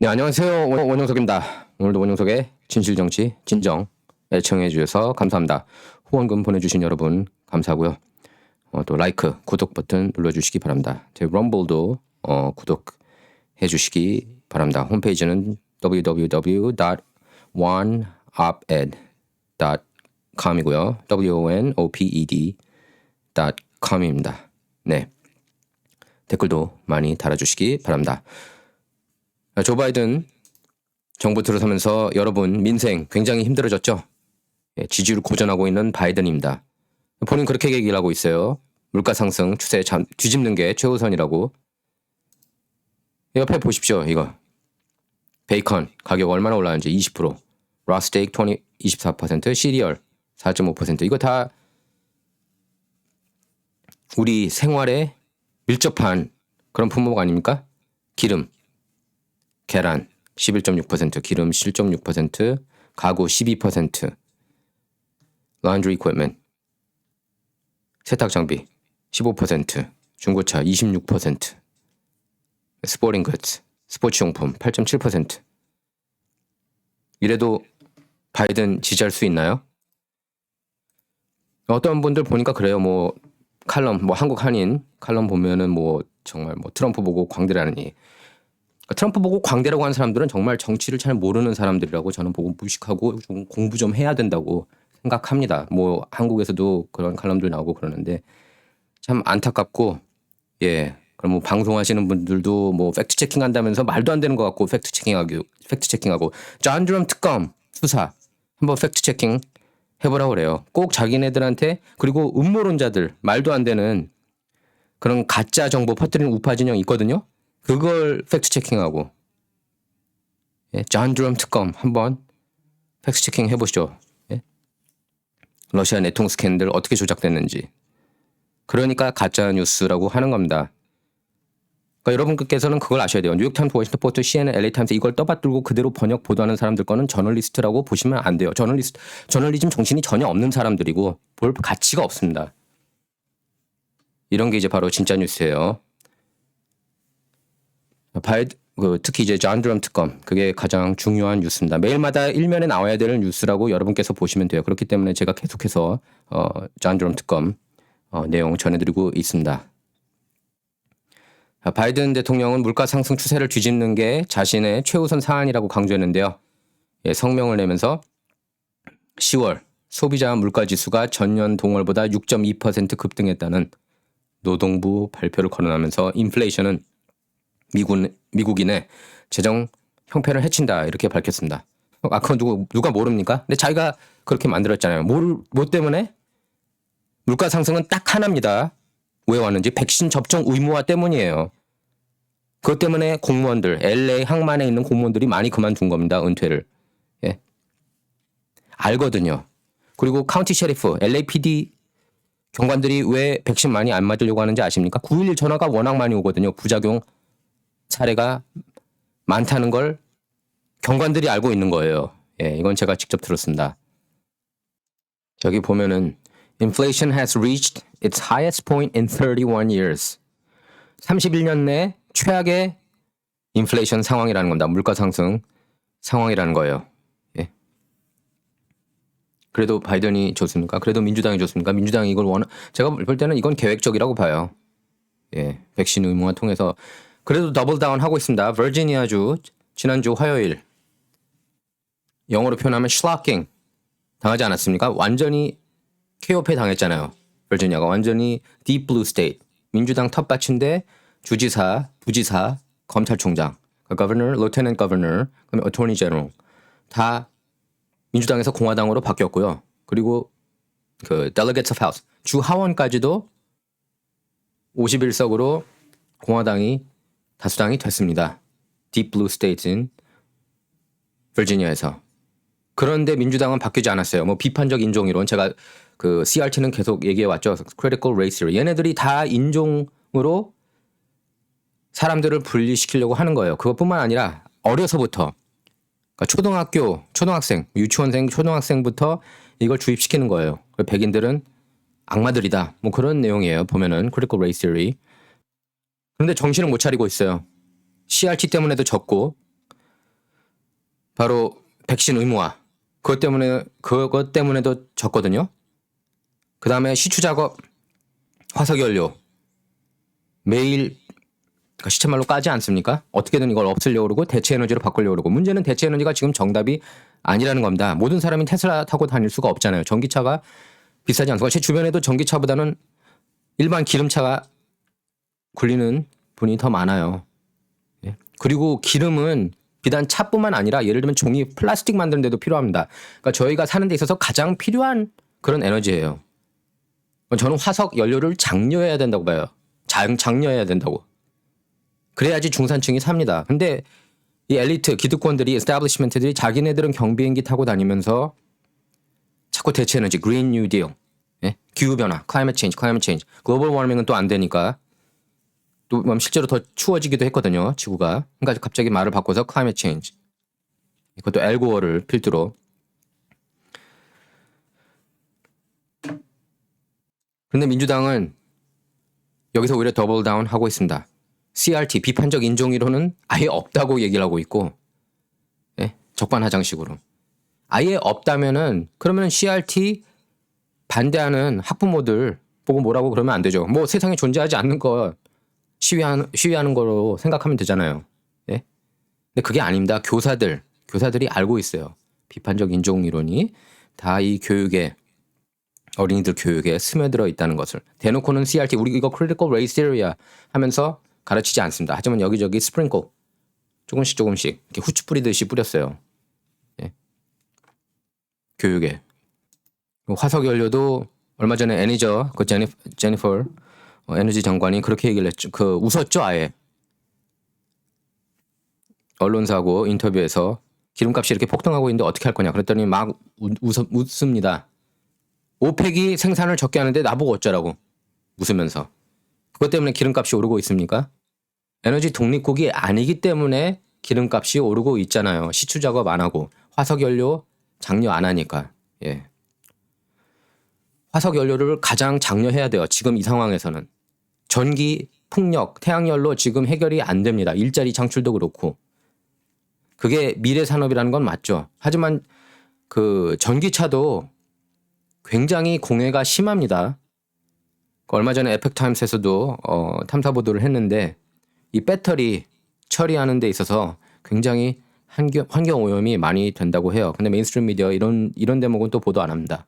네, 안녕하세요. 원영석입니다. 오늘도 원영석의 진실정치, 진정 애청해 주셔서 감사합니다. 후원금 보내주신 여러분 감사하고요. 또 라이크, 구독 버튼 눌러주시기 바랍니다. 제 럼블도 구독해 주시기 바랍니다. 홈페이지는 www.onoped.com이고요. wonoped.com입니다. 네, 댓글도 많이 달아주시기 바랍니다. 조 바이든 정부 들어서면서 여러분 민생 굉장히 힘들어졌죠. 지지율 고전하고 있는 바이든입니다. 본인 그렇게 얘기를 하고 있어요. 물가 상승 추세 뒤집는 게 최우선이라고. 옆에 보십시오. 이거 베이컨 가격 얼마나 올라왔는지 20%, 라스테이크 24%, 시리얼 4.5%. 이거 다 우리 생활에 밀접한 그런 품목 아닙니까? 기름, 계란 11.6%, 기름 7.6%, 가구 12%, laundry equipment, 세탁 장비 15%, 중고차 26%, 스포팅 굿즈, 스포츠용품 8.7%. 이래도 바이든 지지할 수 있나요? 어떤 분들 보니까 그래요. 뭐 칼럼, 뭐 한국 한인 칼럼 보면은 뭐 정말 뭐 트럼프 보고 광대라느니. 트럼프 보고 광대라고 하는 사람들은 정말 정치를 잘 모르는 사람들이라고 저는 보고 무식하고 좀 공부 좀 해야 된다고 생각합니다. 뭐 한국에서도 그런 칼럼들 나오고 그러는데 참 안타깝고, 예. 그럼 뭐 방송하시는 분들도 뭐 팩트 체킹 한다면서 말도 안 되는 것 같고 팩트 체킹하고 존 드럼 특검 수사 한번 팩트 체킹 해보라고 그래요. 꼭 자기네들한테. 그리고 음모론자들 말도 안 되는 그런 가짜 정보 퍼뜨리는 우파 진영 있거든요. 그걸 팩트 체킹하고, 예, 존 드럼 특검 한번 팩트 체킹 해보시죠. 예? 러시아 내통 스캔들 어떻게 조작됐는지. 그러니까 가짜 뉴스라고 하는 겁니다. 그러니까 여러분께서는 그걸 아셔야 돼요. 뉴욕타임스, 워싱턴 포스트, CNN, LA타임스 이걸 떠받들고 그대로 번역 보도하는 사람들 거는 저널리스트라고 보시면 안 돼요. 저널리즘 정신이 전혀 없는 사람들이고 볼 가치가 없습니다. 이런 게 이제 바로 진짜 뉴스예요. 특히 이제 존 드럼 특검, 그게 가장 중요한 뉴스입니다. 매일마다 일면에 나와야 되는 뉴스라고 여러분께서 보시면 돼요. 그렇기 때문에 제가 계속해서 존 드럼 특검 내용 전해드리고 있습니다. 바이든 대통령은 물가 상승 추세를 뒤집는 게 자신의 최우선 사안이라고 강조했는데요. 예, 성명을 내면서 10월 소비자 물가 지수가 전년 동월보다 6.2% 급등했다는 노동부 발표를 거론하면서 인플레이션은 미국인의 재정 형편을 해친다 이렇게 밝혔습니다. 그건 누가 모릅니까? 근데 자기가 그렇게 만들었잖아요. 뭐 때문에? 물가 상승은 딱 하나입니다. 왜 왔는지 백신 접종 의무화 때문이에요. 그것 때문에 공무원들, LA 항만에 있는 공무원들이 많이 그만둔 겁니다. 은퇴를. 예. 알거든요. 그리고 카운티 셰리프, LAPD 경관들이 왜 백신 많이 안 맞으려고 하는지 아십니까? 911 전화가 워낙 많이 오거든요. 부작용 사례가 많다는 걸 경관들이 알고 있는 거예요. 예, 이건 제가 직접 들었습니다. 저기 보면은 Inflation has reached its highest point in 31 years. 31년 내 최악의 인플레이션 상황이라는 겁니다. 물가 상승 상황이라는 거예요. 예. 그래도 바이든이 좋습니까? 그래도 민주당이 좋습니까? 민주당이 이걸 제가 볼 때는 이건 계획적이라고 봐요. 예, 백신 의무화 통해서. 그래도 더블 다운 하고 있습니다. 버지니아주 지난주 화요일 영어로 표현하면 shocking 당하지 않았습니까? 완전히 케어패 당했잖아요. 버지니아가 완전히 deep blue state. 민주당 텃밭인데 주지사, 부지사, 검찰총장, governor, lieutenant governor, 그다음에 attorney general 다 민주당에서 공화당으로 바뀌었고요. 그리고 그 delegates of house 주 하원까지도 51석으로 공화당이 다수당이 됐습니다. Deep Blue State인 버지니아에서. 그런데 민주당은 바뀌지 않았어요. 뭐 비판적 인종 이론, 제가 그 CRT는 계속 얘기해 왔죠. Critical Race Theory. 얘네들이 다 인종으로 사람들을 분리시키려고 하는 거예요. 그것뿐만 아니라 어려서부터, 그러니까 초등학생, 유치원생, 초등학생부터 이걸 주입시키는 거예요. 백인들은 악마들이다. 뭐 그런 내용이에요. 보면은 Critical Race Theory. 그런데 정신을 못 차리고 있어요. CRT 때문에도 졌고 바로 백신 의무화. 그것 때문에도 졌거든요. 그 다음에 시추 작업, 화석연료. 매일 시체말로 까지 않습니까? 어떻게든 이걸 없애려고 그러고 대체 에너지로 바꾸려고 그러고, 문제는 대체 에너지가 지금 정답이 아니라는 겁니다. 모든 사람이 테슬라 타고 다닐 수가 없잖아요. 전기차가 비싸지 않고, 제 주변에도 전기차보다는 일반 기름차가 굴리는 분이 더 많아요. 예. 그리고 기름은 비단 차뿐만 아니라 예를 들면 종이, 플라스틱 만드는 데도 필요합니다. 그러니까 저희가 사는 데 있어서 가장 필요한 그런 에너지예요. 저는 화석 연료를 장려해야 된다고 봐요. 장려해야 된다고. 그래야지 중산층이 삽니다. 근데 이 엘리트, 기득권들이, 에스타블리시먼트들이 자기네들은 경비행기 타고 다니면서 자꾸 대체 에너지, 그린 뉴 딜, 예? 기후변화, 클라이밋 체인지, 글로벌 워밍은 또 안 되니까 또 실제로 더 추워지기도 했거든요, 지구가. 그러니까 갑자기 말을 바꿔서 클라이밋 체인지. 이것도 엘고어를 필두로. 그런데 민주당은 여기서 오히려 더블 다운 하고 있습니다. CRT, 비판적 인종이론은 아예 없다고 얘기를 하고 있고, 예? 적반하장식으로. 아예 없다면은, 그러면 CRT 반대하는 학부모들 보고 뭐라고 그러면 안 되죠. 뭐 세상에 존재하지 않는 거 시위하는 거로 생각하면 되잖아요. 예? 근데 그게 아닙니다. 교사들이 알고 있어요. 비판적 인종 이론이 다 이 교육에, 어린이들 교육에 스며들어 있다는 것을. 대놓고는 CRT, 우리 이거 critical race theory야 하면서 가르치지 않습니다. 하지만 여기저기 스프링클 조금씩 이렇게 후추 뿌리듯이 뿌렸어요. 예. 교육에. 화석 연료도 얼마 전에 애니저, 그 제니퍼 에너지 장관이 그렇게 얘기를 했죠. 웃었죠, 아예. 언론사하고 인터뷰에서 기름값이 이렇게 폭등하고 있는데 어떻게 할 거냐. 그랬더니 막 웃습니다. 오펙이 생산을 적게 하는데 나보고 어쩌라고. 웃으면서. 그것 때문에 기름값이 오르고 있습니까? 에너지 독립국이 아니기 때문에 기름값이 오르고 있잖아요. 시추 작업 안 하고. 화석연료 장려 안 하니까. 예. 화석연료를 가장 장려해야 돼요. 지금 이 상황에서는. 전기, 풍력, 태양열로 지금 해결이 안 됩니다. 일자리 창출도 그렇고. 그게 미래 산업이라는 건 맞죠. 하지만 그 전기차도 굉장히 공해가 심합니다. 얼마 전에 에펙타임스에서도 탐사 보도를 했는데 이 배터리 처리하는 데 있어서 굉장히 환경 오염이 많이 된다고 해요. 근데 메인스트림 미디어 이런 대목은 또 보도 안 합니다.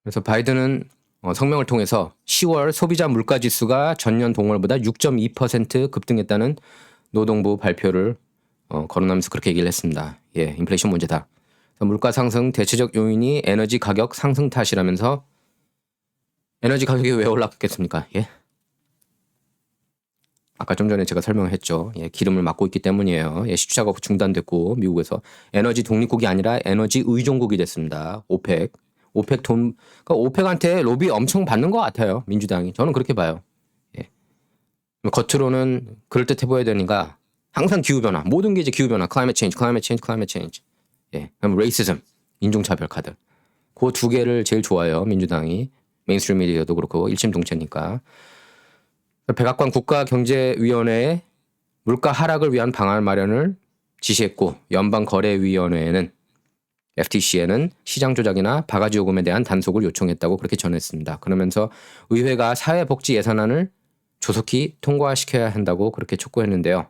그래서 바이든은 성명을 통해서 10월 소비자 물가 지수가 전년 동월보다 6.2% 급등했다는 노동부 발표를 거론하면서 그렇게 얘기를 했습니다. 예, 인플레이션 문제다. 물가 상승 대체적 요인이 에너지 가격 상승 탓이라면서, 에너지 가격이 왜 올랐겠습니까? 예. 아까 좀 전에 제가 설명했죠. 예, 기름을 막고 있기 때문이에요. 예, 시추 작업 중단됐고 미국에서 에너지 독립국이 아니라 에너지 의존국이 됐습니다. 오펙 돈, 그러니까 오펙한테 로비 엄청 받는 것 같아요. 민주당이. 저는 그렇게 봐요. 예. 겉으로는 그럴듯해 보여야 되니까 항상 기후변화, 모든 게 이제 기후변화, climate change. 예. 그럼 레이시즘, 인종차별 카드. 그 두 개를 제일 좋아해요. 민주당이. 메인스트림 미디어도 그렇고 일심동체니까. 백악관 국가경제위원회에 물가 하락을 위한 방안 마련을 지시했고, 연방거래위원회에는, FTC에는 시장 조작이나 바가지 요금에 대한 단속을 요청했다고 그렇게 전했습니다. 그러면서 의회가 사회복지 예산안을 조속히 통과시켜야 한다고 그렇게 촉구했는데요.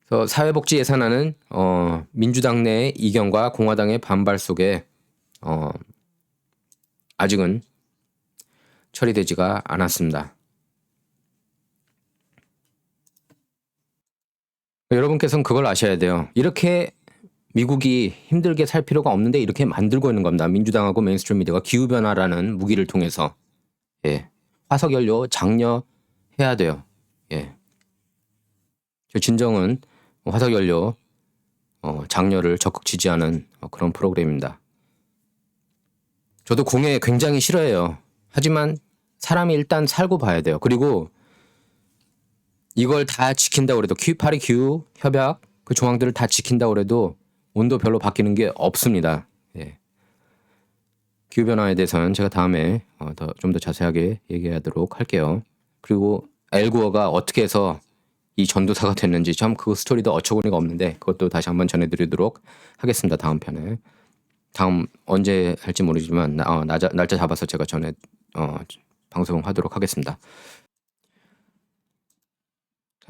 그래서 사회복지 예산안은 민주당 내의 이견과 공화당의 반발 속에 아직은 처리되지가 않았습니다. 여러분께서는 그걸 아셔야 돼요. 이렇게 미국이 힘들게 살 필요가 없는데 이렇게 만들고 있는 겁니다. 민주당하고 메인스트림 미디어가 기후변화라는 무기를 통해서. 예. 화석연료 장려해야 돼요. 예. 저 진정은 화석연료 장려를 적극 지지하는 그런 프로그램입니다. 저도 공해 굉장히 싫어해요. 하지만 사람이 일단 살고 봐야 돼요. 그리고 이걸 다 지킨다고 해도, 파리 기후 협약 그 조항들을 다 지킨다고 해도 온도 별로 바뀌는 게 없습니다. 예. 기후변화에 대해서는 제가 다음에 좀 더 자세하게 얘기하도록 할게요. 그리고 엘고어가 어떻게 해서 이 전도사가 됐는지 참 그 스토리도 어처구니가 없는데 그것도 다시 한번 전해드리도록 하겠습니다. 다음 편에. 다음 언제 할지 모르지만 날짜 잡아서 제가 방송하도록 하겠습니다.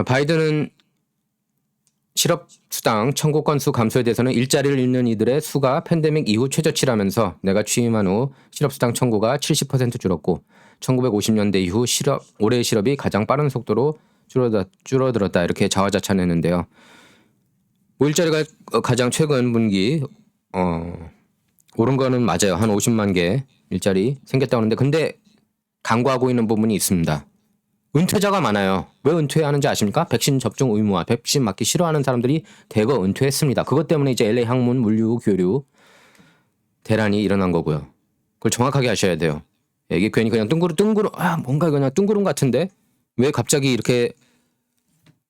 바이든은 실업수당 청구 건수 감소에 대해서는 일자리를 잃는 이들의 수가 팬데믹 이후 최저치라면서 내가 취임한 후 실업수당 청구가 70% 줄었고 1950년대 이후 올해 실업이 가장 빠른 속도로 줄어들었다 이렇게 자화자찬했는데요. 뭐 일자리가 가장 최근 분기 오른 거는 맞아요. 한 50만 개 일자리 생겼다고 하는데 근데 간과하고 있는 부분이 있습니다. 은퇴자가 많아요. 왜 은퇴하는지 아십니까? 백신 접종 의무화, 백신 맞기 싫어하는 사람들이 대거 은퇴했습니다. 그것 때문에 이제 LA 항문 물류 교류 대란이 일어난 거고요. 그걸 정확하게 아셔야 돼요. 이게 괜히 그냥 뭔가 그냥 뜬구름 같은데 왜 갑자기 이렇게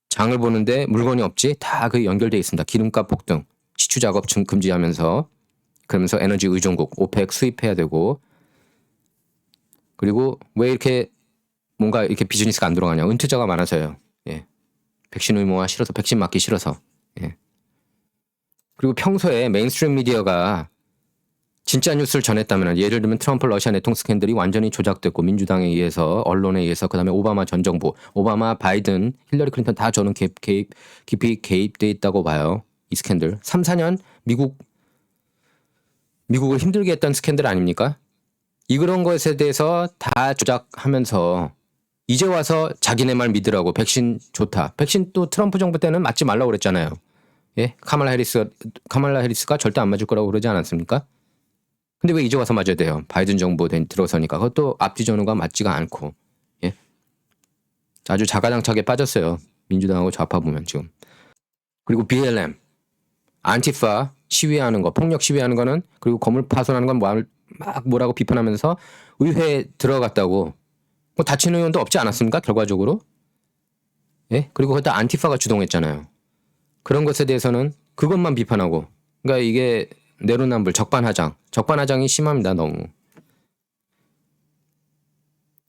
장을 보는데 물건이 없지? 다 그 연결돼 있습니다. 기름값 폭등, 시추 작업 금지하면서 그러면서 에너지 의존국, 오펙 수입해야 되고 그리고 왜 이렇게 뭔가 이렇게 비즈니스가 안 돌아가냐. 은퇴자가 많아서요. 예. 백신 의무화 싫어서 백신 맞기 싫어서. 예. 그리고 평소에 메인스트림 미디어가 진짜 뉴스를 전했다면 예를 들면 트럼프 러시아 내통 스캔들이 완전히 조작됐고 민주당에 의해서 언론에 의해서 그다음에 오바마 전 정부, 오바마, 바이든, 힐러리 클린턴 다 저는 깊이 개입돼 있다고 봐요. 이 스캔들. 3, 4년 미국을 힘들게 했던 스캔들 아닙니까? 이런 것에 대해서 다 조작하면서 이제 와서 자기네 말 믿으라고 백신 좋다. 백신 또 트럼프 정부 때는 맞지 말라고 그랬잖아요. 예? 카말라 해리스가 절대 안 맞을 거라고 그러지 않았습니까? 근데 왜 이제 와서 맞아야 돼요? 바이든 정부 들어서니까. 그것도 앞뒤 전후가 맞지가 않고. 예? 아주 자가당착에 빠졌어요. 민주당하고 좌파 보면 지금. 그리고 BLM, 안티파 시위하는 거, 폭력 시위하는 거는 그리고 건물 파손하는 건 막 뭐라고 비판하면서 의회에 들어갔다고. 뭐 다친 의원도 없지 않았습니까? 결과적으로. 예? 그리고 그것도 안티파가 주동했잖아요. 그런 것에 대해서는 그것만 비판하고. 그러니까 이게 내로남불, 적반하장이 심합니다. 너무.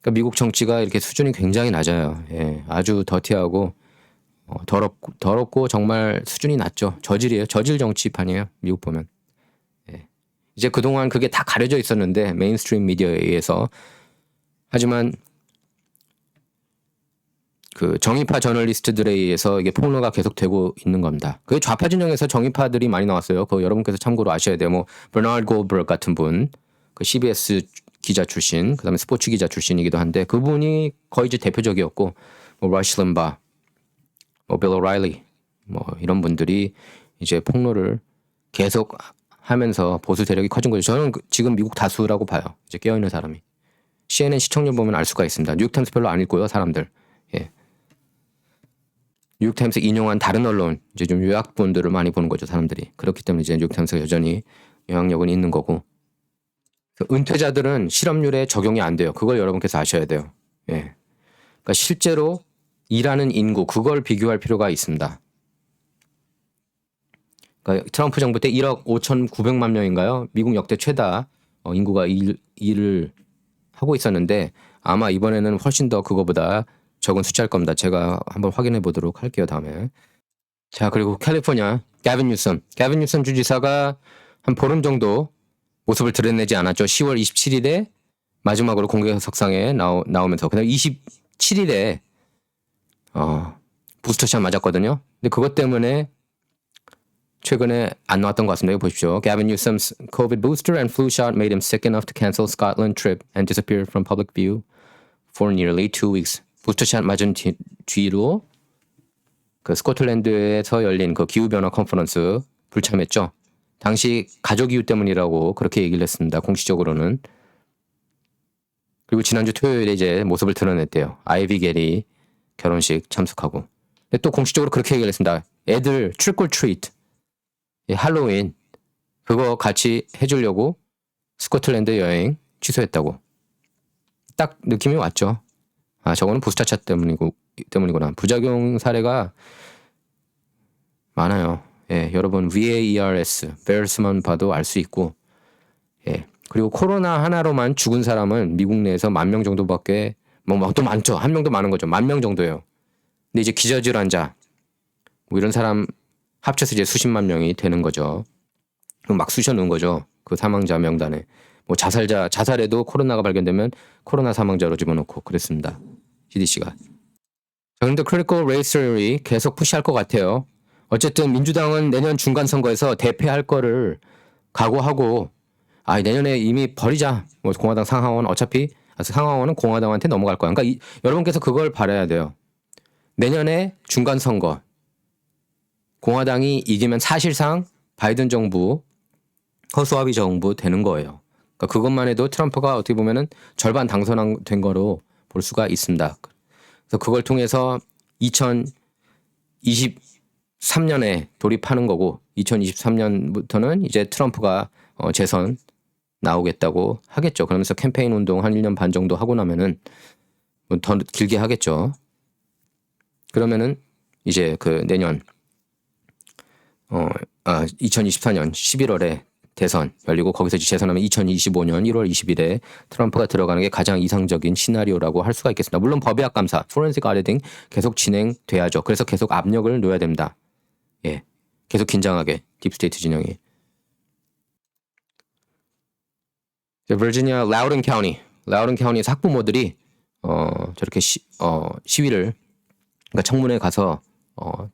그러니까 미국 정치가 이렇게 수준이 굉장히 낮아요. 예, 아주 더티하고 더럽고 정말 수준이 낮죠. 저질 정치판이에요. 미국 보면. 예. 이제 그동안 그게 다 가려져 있었는데 메인스트림 미디어에 의해서. 하지만 그 정의파 저널리스트들에 의해서 이게 폭로가 계속되고 있는 겁니다. 그게 좌파 진영에서 정의파들이 많이 나왔어요. 그거 여러분께서 참고로 아셔야 돼요. 뭐 버나드 골버그 같은 분, 그 CBS 기자 출신, 그다음에 스포츠 기자 출신이기도 한데 그분이 거의 이제 대표적이었고, 뭐 러시 림바, 뭐 빌 오라일리, 뭐 이런 분들이 이제 폭로를 계속 하면서 보수 세력이 커진 거죠. 저는 지금 미국 다수라고 봐요. 이제 깨어있는 사람이. CNN 시청률 보면 알 수가 있습니다. 뉴욕타임스 별로 안 읽고요, 사람들. 예. 뉴욕타임스 인용한 다른 언론, 이제 좀 요약본들을 많이 보는 거죠, 사람들이. 그렇기 때문에 이제 뉴욕타임스가 여전히 영향력은 있는 거고. 은퇴자들은 실업률에 적용이 안 돼요. 그걸 여러분께서 아셔야 돼요. 예. 그러니까 실제로 일하는 인구, 그걸 비교할 필요가 있습니다. 그러니까 트럼프 정부 때 1억 5,900만 명인가요? 미국 역대 최다 인구가 일을 하고 있었는데 아마 이번에는 훨씬 더 그거보다 적은 숫자일 겁니다. 제가 한번 확인해 보도록 할게요, 다음에. 자, 그리고 캘리포니아 게빈 뉴섬 주지사가 한 보름 정도 모습을 드러내지 않았죠. 10월 27일에 마지막으로 공개석상에 나오면서 그다음 27일에 부스터샷 맞았거든요. 근데 그것 때문에 최근에 안 나왔던 것 같습니다. 이거 보십시오. Gavin Newsom's COVID booster and flu shot made him sick enough to cancel Scotland trip and disappear from public view for nearly 2 weeks. 부스터샷 맞은 뒤로 그 스코틀랜드에서 열린 그 기후변화 컨퍼런스 불참했죠. 당시 가족 이유 때문이라고 그렇게 얘기를 했습니다. 공식적으로는. 그리고 지난주 토요일에 이제 모습을 드러냈대요. 아이비 게리 결혼식 참석하고. 근데 또 공식적으로 그렇게 얘기를 했습니다. 애들 trick or treat, 할로윈 그거 같이 해주려고 스코틀랜드 여행 취소했다고. 딱 느낌이 왔죠. 아, 저거는 부스터샷 때문이구나. 부작용 사례가 많아요. 예, 여러분 VAERS만 봐도 알 수 있고, 예, 그리고 코로나 하나로만 죽은 사람은 미국 내에서 10,000명 정도밖에 또 많죠. 한 명도 많은 거죠. 10,000명 정도예요. 근데 이제 기저질환자 뭐 이런 사람 합쳐서 이제 수십만 명이 되는 거죠. 그럼 막 쑤셔 넣은 거죠. 그 사망자 명단에. 뭐 자살에도 코로나가 발견되면 코로나 사망자로 집어넣고 그랬습니다. CDC가. 자, 그런데 크리티컬 레이스 서저리 계속 푸시할 것 같아요. 어쨌든 민주당은 내년 중간 선거에서 대패할 거를 각오하고 내년에 이미 버리자. 뭐 공화당 상하원 어차피 상하원은 공화당한테 넘어갈 거야. 그러니까 여러분께서 그걸 바라야 돼요. 내년에 중간 선거 공화당이 이기면 사실상 바이든 정부 허수아비 정부 되는 거예요. 그러니까 그것만 해도 트럼프가 어떻게 보면은 절반 당선된 거로 볼 수가 있습니다. 그래서 그걸 통해서 2023년에 돌입하는 거고 2023년부터는 이제 트럼프가 재선 나오겠다고 하겠죠. 그러면서 캠페인 운동 한 1년 반 정도 하고 나면은 더 길게 하겠죠. 그러면은 이제 그 내년 2024년 11월에 대선 열리고 거기서 이제 재선하면 2025년 1월 20일에 트럼프가 들어가는 게 가장 이상적인 시나리오라고 할 수가 있겠습니다. 물론 법의학 감사, 포렌식 아디팅 계속 진행돼야죠. 그래서 계속 압력을 놓아야 됩니다. 예, 계속 긴장하게 딥스테이트 진영이. 버지니아 라우든 카운티에서 학부모들이 저렇게 시위를 그러니까 청문회 가서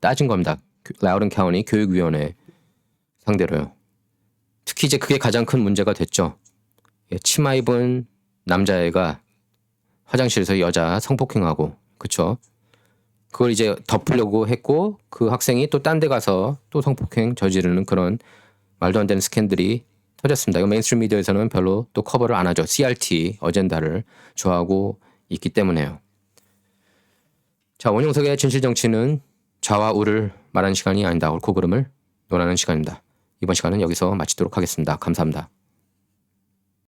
따진 겁니다. 라우든 카운티 교육위원회 상대로요. 특히 이제 그게 가장 큰 문제가 됐죠. 치마 입은 남자애가 화장실에서 여자 성폭행하고, 그쵸? 그걸 이제 덮으려고 했고 그 학생이 또 딴 데 가서 또 성폭행 저지르는 그런 말도 안 되는 스캔들이 터졌습니다. 이거 메인스트림 미디어에서는 별로 또 커버를 안 하죠. CRT 어젠다를 좋아하고 있기 때문에요. 자, 원용석의 진실정치는 좌와 우를 말하는 시간이 아니다. 옳고 그름을 논하는 시간입니다. 이번 시간은 여기서 마치도록 하겠습니다. 감사합니다.